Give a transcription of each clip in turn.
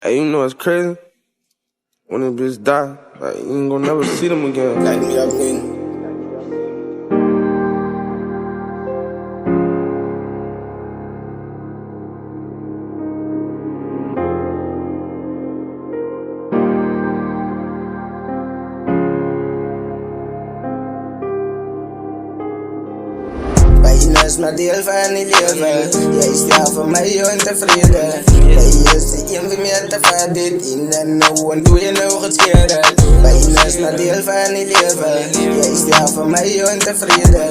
Hey, you know what's crazy? When a bitch die, like, you ain't gonna never see them again. Light me up, man. Bijna is mijn deel van het leven. Jij staat voor mij ontevreden. Jij is de een van mij te vader. In en nou doe je nog het scheren. Bijna is mijn deel van het leven. Jij staat voor mij ontevreden.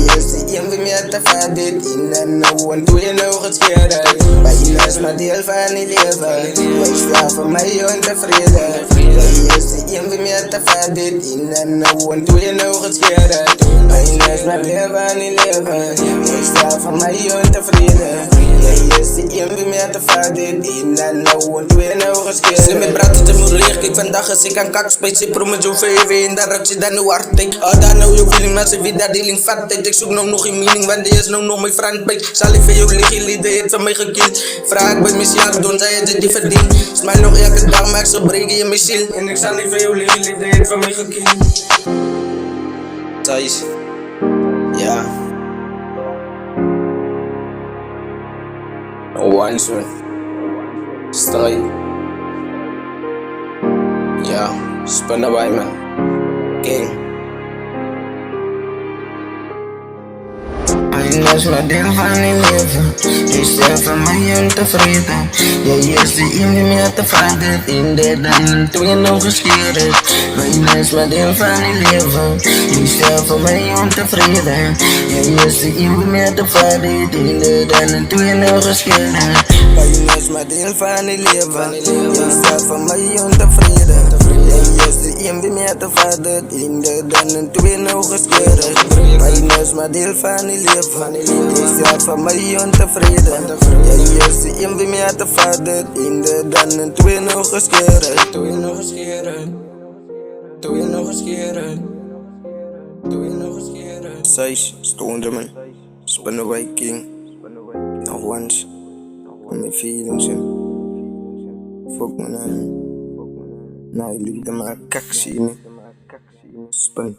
Jij is de een van mij te vader. In en nou doe je nog het scheren. Bijna is mijn deel van het leven. Jij staat voor mij ontevreden. Jij is de een van mij te vader. In en nou doe je nog het scheren. Bijna is mijn deel van het leven. Ik sta van mij ontevreden. Jij is de een wie mij te vader. Die en nou en twee nou gescheren. Ze met praten te veel leeg. Kijk vandaag als ik aan kak space. Ik proef me zo veel in. Daar raak je dan nu hard. Daar nou je feeling. Maar ze weet dat dealing vat. Ik zoek nou nog een meaning. Want die is nou nog mijn friend. Zal ik voor jou liggen. Lieden heeft van mij gekild. Vraag bij mijn jaar doen. Zij het die verdient. Smile nog elke dag. Maar ze breken je mijn ziel. En ik zal niet voor jou liggen. Lieden heeft van mij gekild. Thijs. Ja. One soon. Stay. Yeah, spin away, man. King. Bijna is mijn deel van het leven. Jij staat van mij ontevreden. Jij is de een die mij te vader. In de dan twee nog gescheren. Bijna is mijn deel van het leven. Jij staat van mij ontevreden. Jij is de een die mij te vader. In de dan twee nog gescheren. Bijna is mijn deel van het leven. Jij staat van mij ontevreden. Jij is de een die mij te vader. In de dan twee nog gescheren. Bijna is mijn deel van het leven. Jij staat van mij ontevreden. Jij is de een wie mij te vader. In de dan en twee nog gescheren. Twee nog gescheren. Twee nog gescheren. Twee nog gescheren. Zij stonden man. Spin away king. Nog once. On my feelings. Fuck me nou. Nou je liefde maar kak zien. Spin.